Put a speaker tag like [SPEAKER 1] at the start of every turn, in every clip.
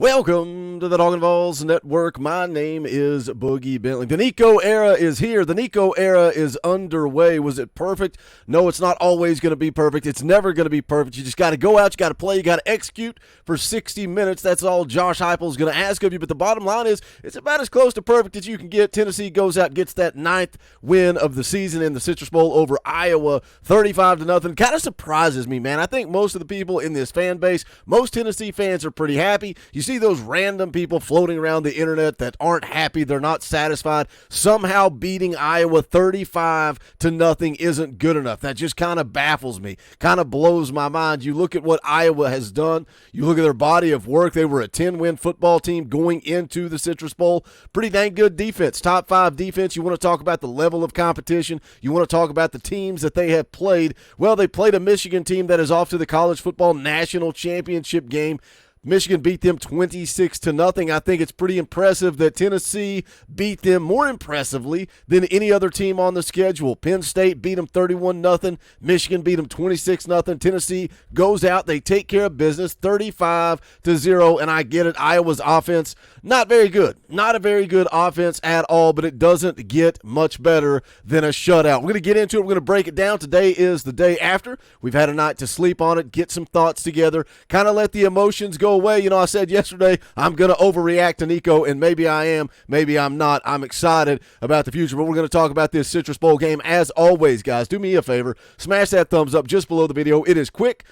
[SPEAKER 1] Welcome to the Talkin VAWLS Network. My name is Boogie Bentley. The Nico era is here. The Nico era is underway. Was it perfect? No, it's not always going to be perfect. It's never going to be perfect. You just got to go out, you got to play, you got to execute for 60 minutes. That's all Josh Heupel is going to ask of you. But the bottom line is, it's about as close to perfect as you can get. Tennessee goes out, gets that 9th win of the season in the Citrus Bowl over Iowa, 35-0. Kind of surprises me, man. I think most of the people in this fan base, most Tennessee fans are pretty happy. You see those random people floating around the internet that aren't happy, they're not satisfied. Somehow beating Iowa 35-0 isn't good enough. That just kind of baffles me, kind of blows my mind. You look at what Iowa has done, you look at their body of work. They were a 10-win football team going into the Citrus Bowl. Pretty dang good defense, top 5 defense. You want to talk about the level of competition, you want to talk about the teams that they have played. Well, they played a Michigan team that is off to the college football national championship game. Michigan beat them 26-0. I think it's pretty impressive that Tennessee beat them more impressively than any other team on the schedule. Penn State beat them 31-0. Michigan beat them 26-0. Tennessee goes out. They take care of business 35-0. And I get it. Iowa's offense, not very good. Not a very good offense at all, but it doesn't get much better than a shutout. We're going to get into it. We're going to break it down. Today is the day after. We've had a night to sleep on it, get some thoughts together, kind of let the emotions go away. You know, I said yesterday I'm going to overreact to Nico, and maybe I am, maybe I'm not. I'm excited about the future, but we're going to talk about this Citrus Bowl game. As always, guys, do me a favor. Smash that thumbs up just below the video. It is quick.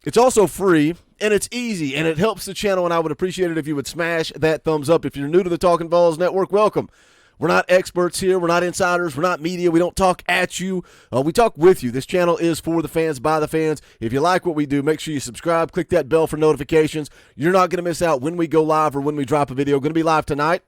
[SPEAKER 1] It's also free, and it's easy, and it helps the channel, and I would appreciate it if you would smash that thumbs up. If you're new to the Talkin VAWLS Network, welcome. We're not experts here. We're not insiders. We're not media. We don't talk at you. We talk with you. This channel is for the fans, by the fans. If you like what we do, make sure you subscribe. Click that bell for notifications. You're not going to miss out when we go live or when we drop a video. Going to be live tonight,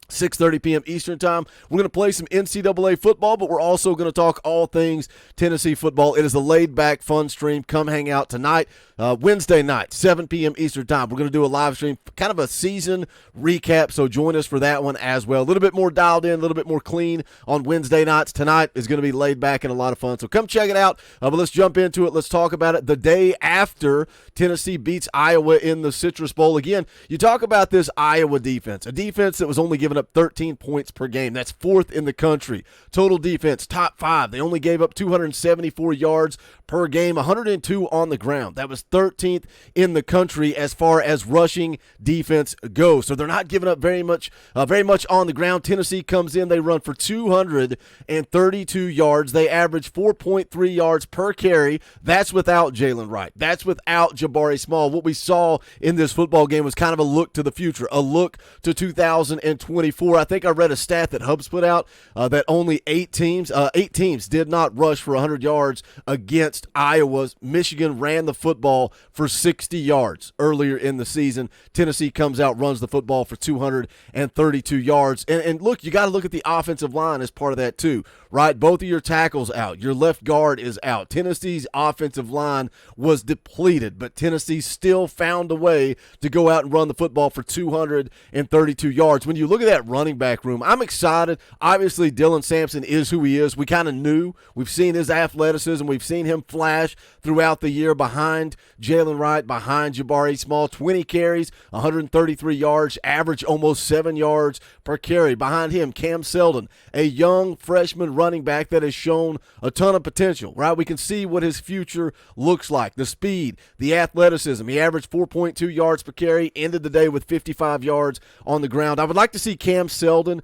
[SPEAKER 1] 6:30 p.m. Eastern time. We're going to play some NCAA football, but we're also going to talk all things Tennessee football. It is a laid-back, fun stream. Come hang out tonight, Wednesday night, 7 p.m. Eastern time. We're going to do a live stream, kind of a season recap, so join us for that one as well. A little bit more dialed in, a little bit more clean on Wednesday nights. Tonight is going to be laid back and a lot of fun, so come check it out. But let's jump into it. Let's talk about it. The day after Tennessee beats Iowa in the Citrus Bowl. Again, you talk about this Iowa defense, a defense that was only given up 13 points per game. That's 4th in the country. Total defense, top 5. They only gave up 274 yards per game, 102 on the ground. That was 13th in the country as far as rushing defense goes. So they're not giving up very much on the ground. Tennessee comes in, they run for 232 yards. They average 4.3 yards per carry. That's without Jalen Wright. That's without Jabari Small. What we saw in this football game was kind of a look to the future, a look to 2024. I think I read a stat that Hubs put out that only 8 teams did not rush for 100 yards against Iowa. Michigan ran the football for 60 yards earlier in the season. Tennessee comes out, runs the football for 232 yards. And look, you got to look at the offensive line as part of that too, right? Both of your tackles out. Your left guard is out. Tennessee's offensive line was depleted, but Tennessee still found a way to go out and run the football for 232 yards. When you look at that running back room, I'm excited. Obviously, Dylan Sampson is who he is. We kind of knew. We've seen his athleticism. We've seen him flash throughout the year behind Jalen Wright, behind Jabari Small. 20 carries, 133 yards, average almost 7 yards per carry. Behind him, Cam Seldon, a young freshman running back that has shown a ton of potential, right? We can see what his future looks like. The speed, the athleticism. He averaged 4.2 yards per carry, ended the day with 55 yards on the ground. I would like to see Cam Seldon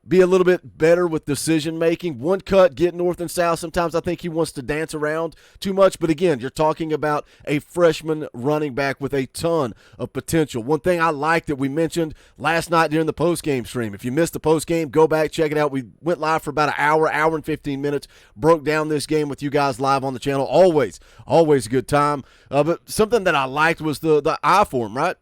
[SPEAKER 1] be a little bit better with decision-making. One cut, get north and south. Sometimes I think he wants to dance around too much. But again, you're talking about a freshman running back with a ton of potential. One thing I like that we mentioned last night during the post-game stream. If you missed the post-game, go back, check it out. We went live for about an hour and 15 minutes. Broke down this game with you guys live on the channel. Always a good time. But something that I liked was the I form, right?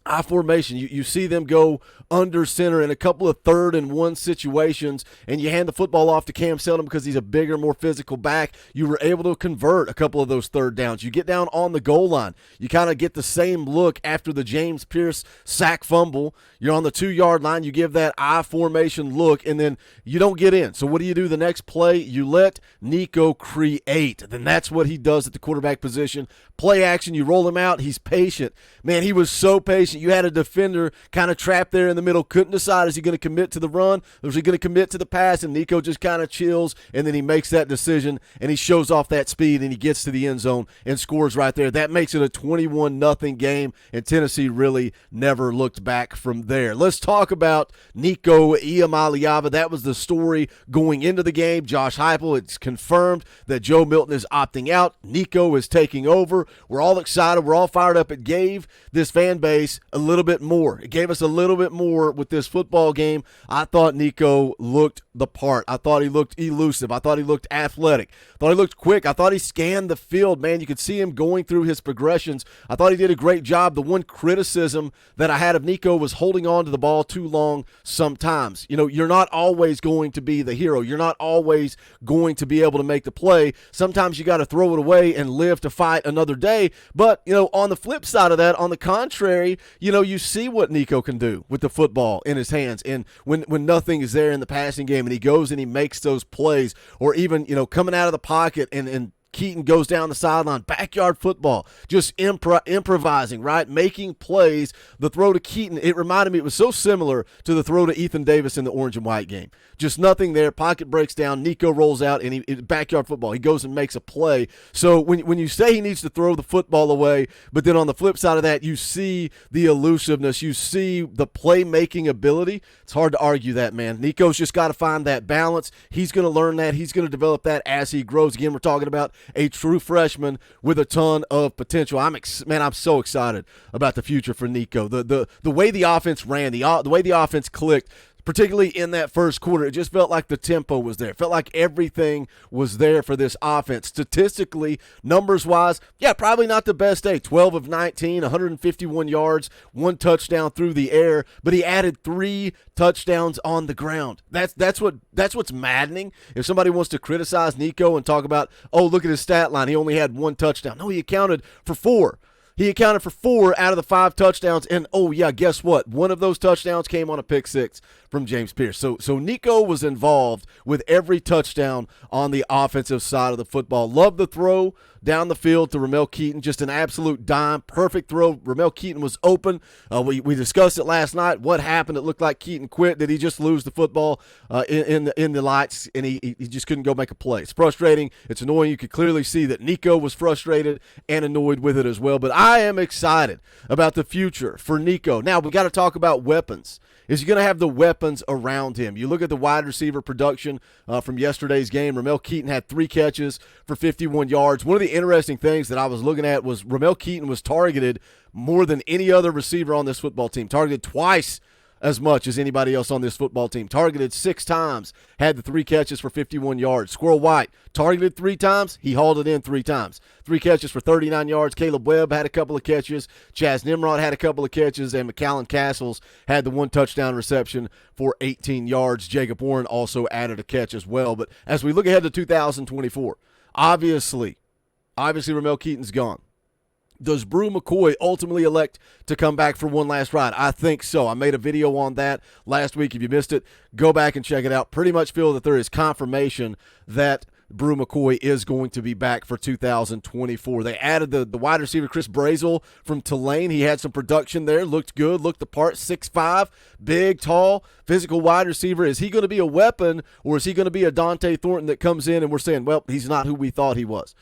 [SPEAKER 1] I formation. You see them go under center in a couple of 3rd and 1 situations, and you hand the football off to Cam Seldon because he's a bigger, more physical back. You were able to convert a couple of those 3rd downs. You get down on the goal line. You kind of get the same look after the James Pierce sack fumble. You're on the 2-yard line. You give that I formation look, and then you don't get in. So what do? The next play, you let Nico create. Then that's what he does at the quarterback position. Play action, you roll him out. He's patient. Man, he was so patient. situation. You had a defender kind of trapped there in the middle, couldn't decide, is he going to commit to the run or is he going to commit to the pass? And Nico just kind of chills, and then he makes that decision, and he shows off that speed, and he gets to the end zone and scores right there. That makes it a 21-0 game, and Tennessee really never looked back from there. Let's talk about Nico Iamaleava. That was the story going into the game. Josh Heupel, it's confirmed that Joe Milton is opting out. Nico is taking over. We're all excited. We're all fired up. It gave this fan base a little bit more. It gave us a little bit more with this football game. I thought Nico looked the part. I thought he looked elusive. I thought he looked athletic. I thought he looked quick. I thought he scanned the field, man. You could see him going through his progressions. I thought he did a great job. The one criticism that I had of Nico was holding on to the ball too long sometimes. You know, you're not always going to be the hero. You're not always going to be able to make the play. Sometimes you got to throw it away and live to fight another day. But, you know, on the flip side of that, on the contrary, you know, you see what Nico can do with the football in his hands. And when nothing is there in the passing game and he goes and he makes those plays, or even, you know, coming out of the pocket and Keaton goes down the sideline, backyard football, just improvising, right? Making plays. The throw to Keaton, it reminded me, it was so similar to the throw to Ethan Davis in the orange and white game. Just nothing there. Pocket breaks down. Nico rolls out, and backyard football. He goes and makes a play. So when you say he needs to throw the football away, but then on the flip side of that, you see the elusiveness. You see the playmaking ability. It's hard to argue that, man. Nico's just got to find that balance. He's going to learn that. He's going to develop that as he grows. Again, we're talking about a true freshman with a ton of potential. I'm so excited about the future for Nico. The way the offense ran, the way the offense clicked, particularly in that first quarter, it just felt like the tempo was there. It felt like everything was there for this offense. Statistically, numbers-wise, yeah, probably not the best day. 12 of 19, 151 yards, 1 touchdown through the air, but he added 3 touchdowns on the ground. That's what's maddening. If somebody wants to criticize Nico and talk about, oh, look at his stat line, he only had 1 touchdown. No, he accounted for 4. He accounted for 4 out of the 5 touchdowns, and oh yeah, guess what? One of those touchdowns came on a pick 6 from James Pierce. So Nico was involved with every touchdown on the offensive side of the football. Loved the throw down the field to Ramel Keaton, just an absolute dime, perfect throw. Ramel Keaton was open. We discussed it last night. What happened? It looked like Keaton quit. Did he just lose the football in the lights, and he just couldn't go make a play? It's frustrating. It's annoying. You could clearly see that Nico was frustrated and annoyed with it as well. But I am excited about the future for Nico. Now, we got to talk about weapons. Is he going to have the weapons around him? You look at the wide receiver production from yesterday's game. Ramel Keaton had 3 catches for 51 yards. One of the interesting things that I was looking at was Ramel Keaton was targeted more than any other receiver on this football team. Targeted twice as much as anybody else on this football team. Targeted 6 times, had the 3 catches for 51 yards. Squirrel White targeted 3 times, he hauled it in 3 times. 3 catches for 39 yards. Caleb Webb had a couple of catches. Chaz Nimrod had a couple of catches, and McCallan Castles had the 1 touchdown reception for 18 yards. Jacob Warren also added a catch as well. But as we look ahead to 2024, obviously Ramel Keaton's gone. Does Brew McCoy ultimately elect to come back for one last ride? I think so. I made a video on that last week. If you missed it, go back and check it out. Pretty much feel that there is confirmation that Brew McCoy is going to be back for 2024. They added the wide receiver Chris Brazel from Tulane. He had some production there, looked good, looked the part, 6'5", big, tall, physical wide receiver. Is he going to be a weapon, or is he going to be a Dante Thornton that comes in and we're saying, well, he's not who we thought he was?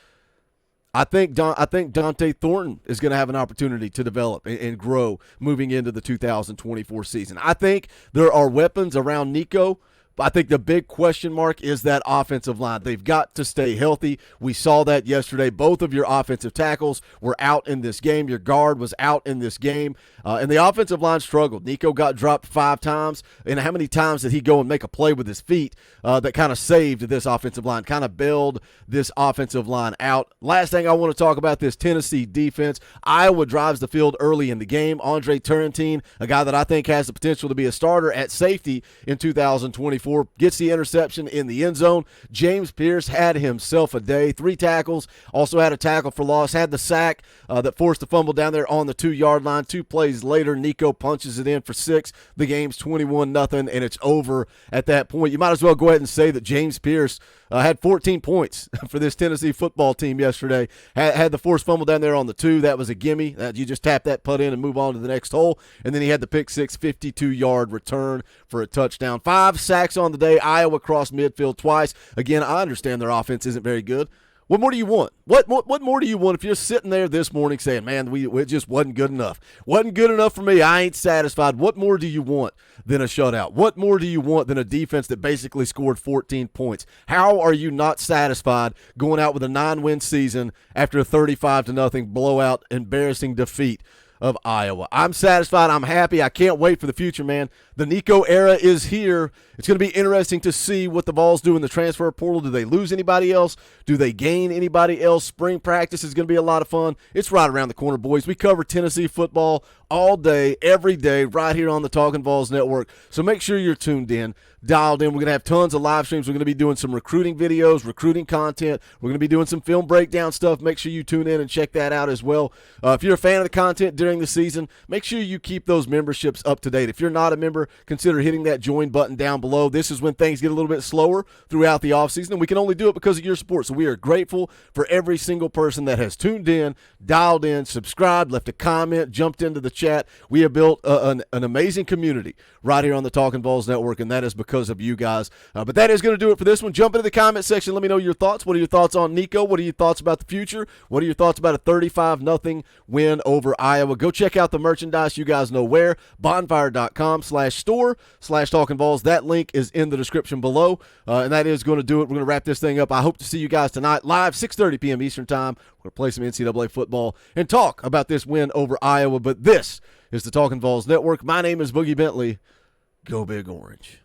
[SPEAKER 1] I think Dante Thornton is going to have an opportunity to develop and grow moving into the 2024 season. I think there are weapons around Nico, but I think the big question mark is that offensive line. They've got to stay healthy. We saw that yesterday. Both of your offensive tackles were out in this game. Your guard was out in this game. And the offensive line struggled. Nico got dropped 5 times. And how many times did he go and make a play with his feet that kind of saved this offensive line, kind of bailed this offensive line out? Last thing I want to talk about, this Tennessee defense. Iowa drives the field early in the game. Andre Turrentine, a guy that I think has the potential to be a starter at safety in 2024. before, gets the interception in the end zone. James Pierce had himself a day. 3 tackles, also had a tackle for loss, had the sack that forced the fumble down there on the 2-yard line. 2 plays later, Nico punches it in for 6. The game's 21-0, and it's over at that point. You might as well go ahead and say that James Pierce had 14 points for this Tennessee football team yesterday. Had the forced fumble down there on the 2. That was a gimme. You just tap that putt in and move on to the next hole. And then he had the pick 6, 52-yard return for a touchdown. 5 sacks on the day. Iowa crossed midfield twice. Again, I understand their offense isn't very good. What more do you want? What more do you want if you're sitting there this morning saying, man, it just wasn't good enough. Wasn't good enough for me. I ain't satisfied. What more do you want than a shutout? What more do you want than a defense that basically scored 14 points? How are you not satisfied going out with a 9-win season after a 35-0 blowout, embarrassing defeat of Iowa? I'm satisfied. I'm happy. I can't wait for the future, man. The Nico era is here. It's going to be interesting to see what the Vols do in the transfer portal. Do they lose anybody else? Do they gain anybody else? Spring practice is going to be a lot of fun. It's right around the corner, boys. We cover Tennessee football all day, every day, right here on the Talkin VAWLS Network. So make sure you're tuned in, dialed in. We're going to have tons of live streams. We're going to be doing some recruiting videos, recruiting content. We're going to be doing some film breakdown stuff. Make sure you tune in and check that out as well. If you're a fan of the content during the season, make sure you keep those memberships up to date. If you're not a member, consider hitting that join button down below. This is when things get a little bit slower throughout the offseason, and we can only do it because of your support. So we are grateful for every single person that has tuned in, dialed in, subscribed, left a comment, jumped into the chat. We have built an amazing community right here on the Talkin VAWLS Network, and that is because of you guys. But that is going to do it for this one. Jump into the comment section. Let me know your thoughts. What are your thoughts on Nico? What are your thoughts about the future? What are your thoughts about a 35-0 win over Iowa? Go check out the merchandise. You guys know where. Bonfire.com/store/TalkinVAWLS. That link is in the description below, and that is going to do it. We're going to wrap this thing up. I hope to see you guys tonight live, 6:30 p.m. Eastern Time. We're going to play some NCAA football and talk about this win over Iowa. But this is the Talkin VAWLS Network. My name is Boogie Bentley. Go Big Orange.